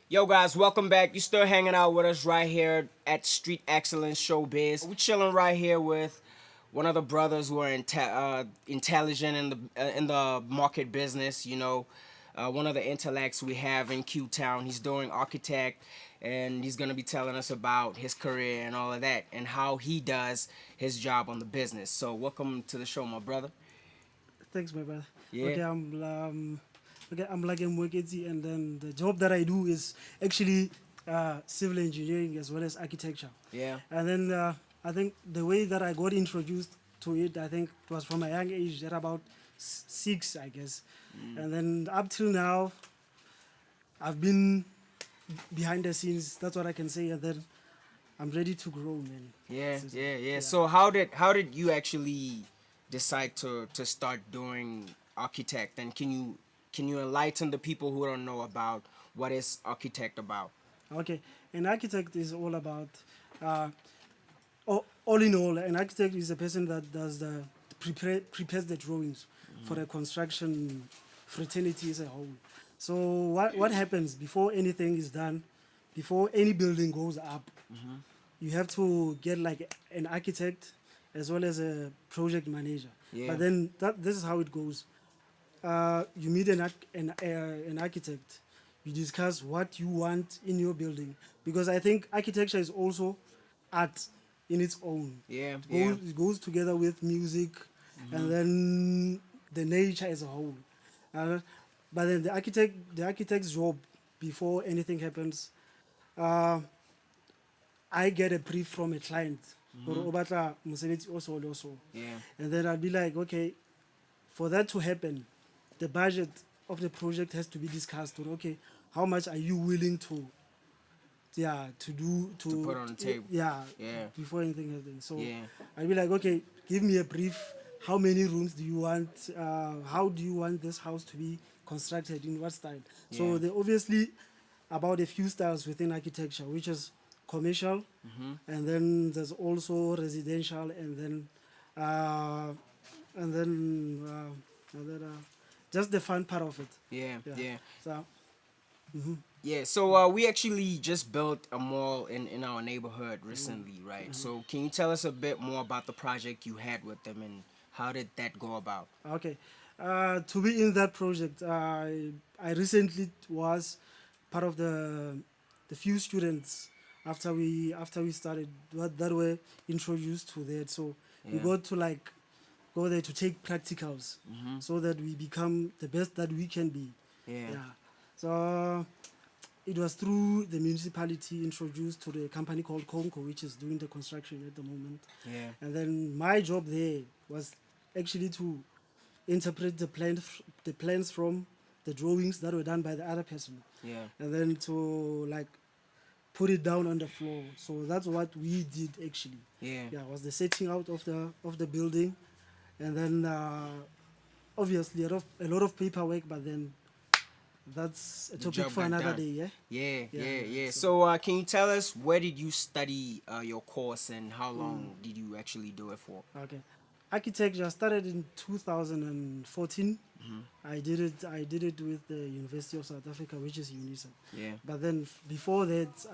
Yo guys, welcome back. You still hanging out with us right here at Street Excellence Showbiz. We're chilling right here with one of the brothers who are intelligent in the market business. You know, one of the intellects we have in Q Town. He's doing architect, and he's gonna be telling us about his career and all of that, and how he does his job on the business. So welcome to the show, my brother. Thanks, my brother. Yeah. I'm like a Moeketsi, and then the job that I do is actually civil engineering as well as architecture. Yeah. And then I think the way that I got introduced to it, I think it was from a young age, at about 6, I guess. And then up till now, I've been behind the scenes. That's what I can say. And then I'm ready to grow, man. Yeah. So how did you actually decide to start doing architect? And can you enlighten the people who don't know about what is architect about? Okay, an architect is all about, all in all, an architect is a person that does prepares the drawings for a construction fraternity as a whole. So what happens before anything is done, before any building goes up, you have to get like an architect as well as a project manager. Yeah. But then this is how it goes. You meet an architect, you discuss what you want in your building, because I think architecture is also art in its own. Yeah, It goes together with music, and then the nature as a whole. But then the architect's job, before anything happens, I get a brief from a client, or o batla mosebetsi o so le o so. Yeah. And then I'll be like, okay, for that to happen, the budget of the project has to be discussed. Or okay, how much are you willing to put on the table? Yeah. Before anything happens. So I'll be like, okay, give me a brief. How many rooms do you want? How do you want this house to be constructed? In what style? So there obviously about a few styles within architecture, which is commercial, and then there's also residential, and then just the fun part of it. Yeah. So Yeah, so we actually just built a mall in our neighborhood recently, right? So can you tell us a bit more about the project you had with them, and how did that go about? okay, to be in that project, I recently was part of the few students after we started that were introduced to that. So we got to like go there to take practicals, so that we become the best that we can be. So it was through the municipality introduced to the company called Conco, which is doing the construction at the moment. And then my job there was actually to interpret the plans from the drawings that were done by the other person. And then to like put it down on the floor. So that's what we did actually. Was the setting out of the building, and then obviously a lot of paperwork, but then that's a topic for another day. So can you tell us, where did you study your course, and how long did you actually do it for? Okay, architecture started in 2014. I did it with the University of South Africa, which is UNISA. But then before that,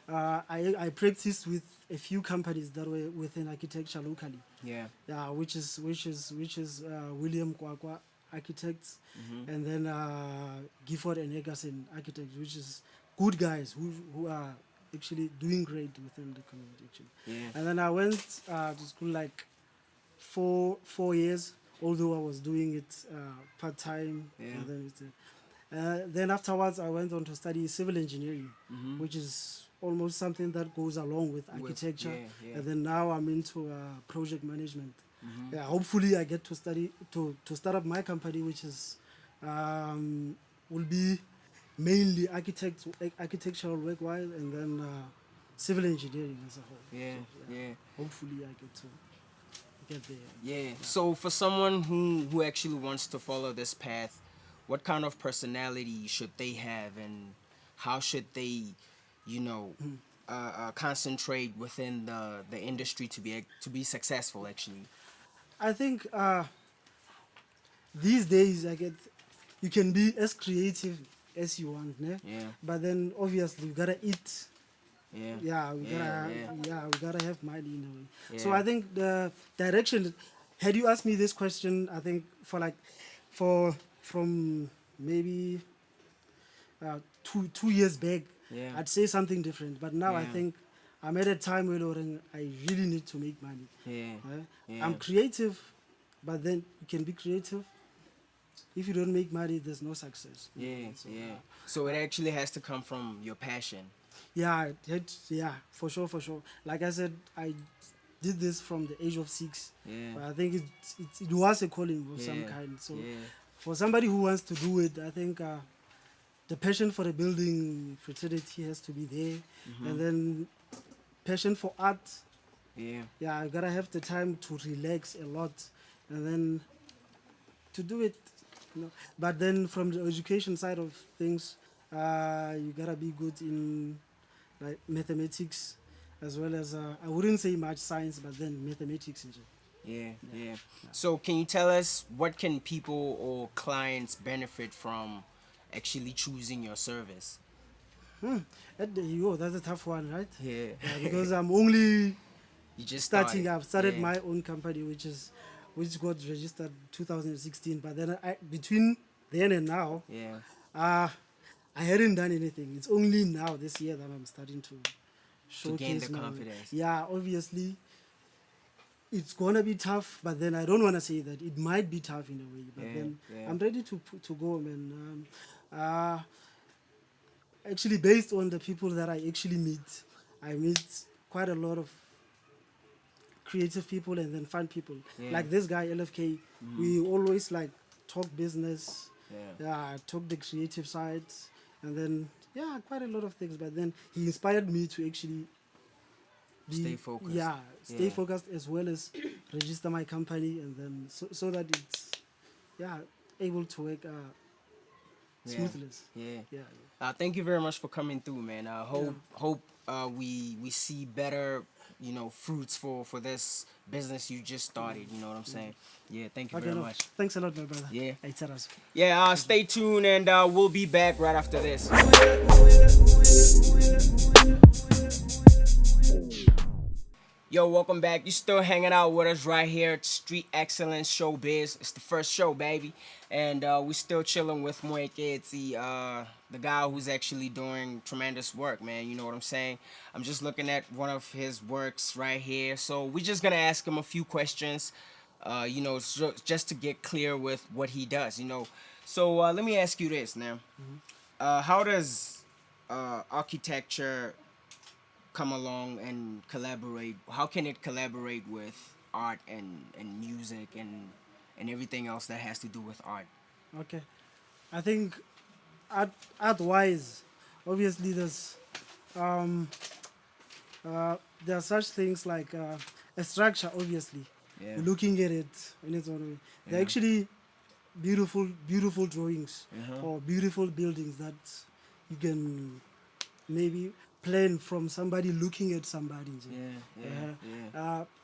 I practiced with a few companies that were within architecture locally. Which is William Qwaqwa Architects, and then Gifford and Egerson Architects, which is good guys who are actually doing great within the community actually. And then I went to school like 4 years, although I was doing it part-time. And then afterwards I went on to study civil engineering, which is almost something that goes along with architecture. And then now I'm into project management. Hopefully I get to study to start up my company, which is will be mainly architectural work-wise, and then civil engineering as a whole. Hopefully I get to get there. So for someone who actually wants to follow this path, what kind of personality should they have, and how should they, concentrate within the industry to be successful? Actually, I think these days you can be as creative as you want, ne? Yeah. But then obviously you gotta eat. Yeah. Yeah, Yeah. we gotta have money in a way. So Yeah. I think the direction. Had you asked me this question, I think from maybe 2 years back, Yeah. I'd say something different. But now I Yeah. think I'm at a time where I really need to make money. Yeah. Yeah. I'm creative, but then you can be creative. If you don't make money, there's no success. Yeah. So, Yeah. So it actually has to come from your passion. yeah, for sure, for sure. Like I said, I did this from the age of 6. Yeah. But I think it was a calling of some Yeah. kind. So Yeah. for somebody who wants to do it, I think the passion for the building fraternity has to be there, and then passion for art. Yeah. Yeah, I gotta have the time to relax a lot, and then to do it. But then from the education side of things, you gotta be good in like mathematics, as well as I wouldn't say much science, but then mathematics. Yeah. So can you tell us what can people or clients benefit from actually choosing your service? That's a tough one, right? Yeah. Because I'm only You just starting. started. I've started Yeah. my own company, which got registered 2016. But then between then and now, Yeah. I hadn't done anything. It's only now this year that I'm starting to To gain showcase the my confidence. Yeah, obviously it's gonna be tough, but then I don't want to say that it might be tough in a way. But Yeah, then yeah. I'm ready to go, man. Actually, based on the people that I actually meet, I meet quite a lot of creative people and then fun people. Yeah. Like this guy LFK, we always like talk business, Yeah. talk the creative side, and then quite a lot of things. But then he inspired me to actually Stay focused. Stay Yeah. focused, as well as register my company, and then so that it's able to work smoothly. Yeah. Yeah. Thank you very much for coming through, man. I hope we see better, fruits for this business you just started. You know what I'm saying? Yeah. Thank you Okay, very no, much. thanks a lot, my brother. Yeah. It's us. Yeah. Stay tuned, and we'll be back right after this. Yo, welcome back. You still hanging out with us right here at Street Excellence Showbiz. It's the first show, baby. And we still chilling with Moeketsi, the guy who's actually doing tremendous work, man. You know what I'm saying? I'm just looking at one of his works right here. So we're just going to ask him a few questions, just to get clear with what he does. So let me ask you this now. How does architecture come along and collaborate? How can it collaborate with art and music and everything else that has to do with art? Okay. I think art wise, obviously there are such things like a structure. Obviously, Yeah. you're looking at it in its own way. They're Yeah. actually beautiful drawings Uh-huh. or beautiful buildings that you can maybe plan from somebody looking at somebody.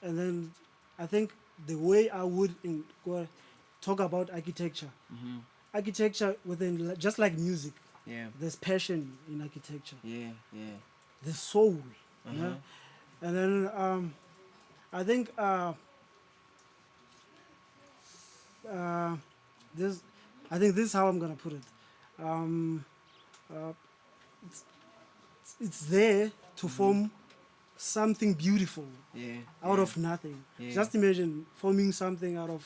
And then I think the way I would talk about architecture, architecture within just like music, Yeah. there's passion in architecture, Yeah. the soul. Yeah? And then I think this this is how I'm gonna put it. Uh, it's there to form something beautiful Yeah. out of nothing. Yeah. Just imagine forming something out of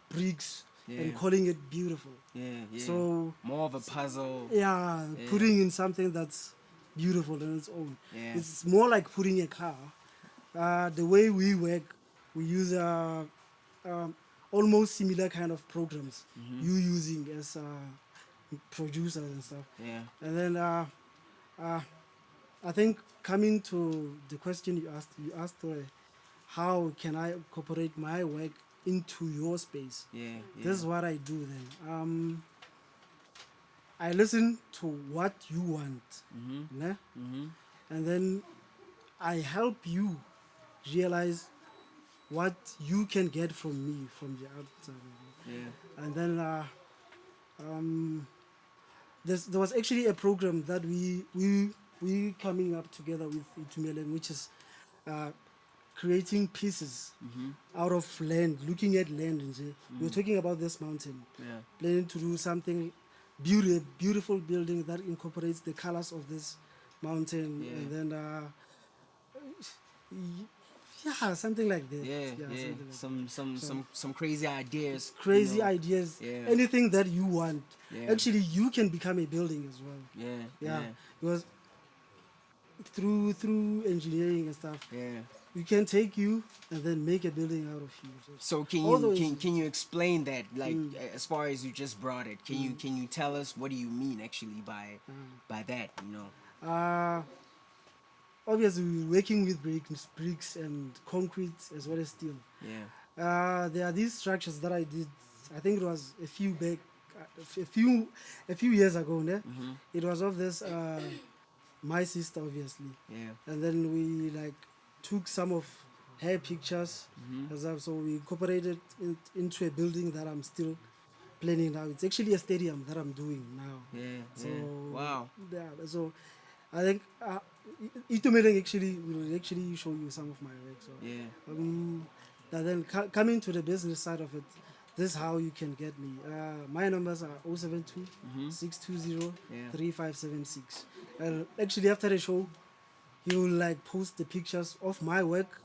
bricks and Yeah. calling it beautiful. Yeah. So more of a puzzle. putting in something that's beautiful on its own. Yeah. It's more like putting a car. The way we work, we use almost similar kind of programs you using as producers and stuff. Yeah. And then I think coming to the question you asked how can I incorporate my work into your space? Yeah. This is what I do then. I listen to what you want, né? And then I help you realize what you can get from me from the outside. Yeah. And then there was actually a program that we coming up together with Itumeleng, which is creating pieces out of land, looking at land. We were talking about this mountain, Yeah. planning to do something beautiful building that incorporates the colors of this mountain, Yeah. and then yeah, something like that. Yeah, yeah. Something like Some crazy ideas. crazy ideas, Yeah. anything that you want. Yeah. Actually, you can become a building as well. Yeah. Yeah, Yeah. because through engineering and stuff, Yeah. we can take you and then make a building out of you. So can all you those- can you explain that, like, as far as you just brought it? Can you tell us what do you mean actually by that? Obviously, we're working with bricks and concrete as well as steel. Yeah. There are these structures that I did. I think it was a few years ago. Ne? It was of this my sister, obviously. Yeah. And then we like took some of her pictures, as well, so we incorporated it into a building that I'm still planning now. It's actually a stadium that I'm doing now. Yeah. So Yeah. Wow. yeah, so I think Itumeleng actually will actually show you some of my work. So Yeah. and then coming to the business side of it, this is how you can get me. My numbers are 072 620 3576. And actually after the show, he will like post the pictures of my work.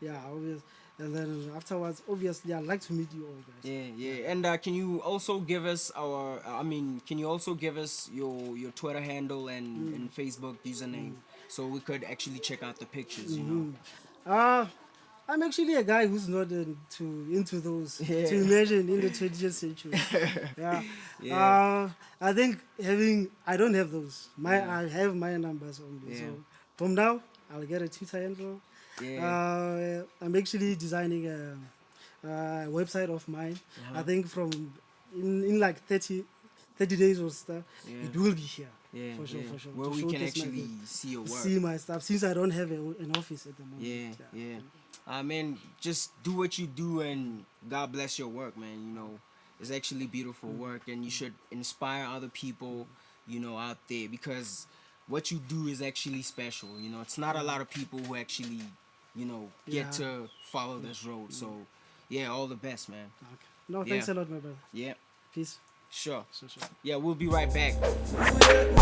Yeah, obvious. And then afterwards, obviously, I'd like to meet you all guys. Yeah, yeah. And can you also give us can you also give us your Twitter handle and Facebook username so we could actually check out the pictures, you know? I'm actually a guy who's not into those Yeah. to imagine in the 20th century. Yeah. Yeah. I think I don't have those. I have my numbers only. Yeah. So from now, I'll get a Twitter handle. Yeah. I'm actually designing a website of mine. I think in like 30 days or stuff, it will be here. Yeah, for sure, yeah. for sure. Where to we can showcase my actually work. see your work. See my stuff, since I don't have an office at the moment. Yeah, yeah. Man, just do what you do and God bless your work, man. You know, it's actually beautiful work and you should inspire other people, you know, out there because what you do is actually special. You know, it's not a lot of people who actually, you know, get to follow this road. So, yeah, all the best, man. Okay. No, thanks a lot, my brother. Yeah. Peace. Sure. Sure. Yeah, we'll be right back.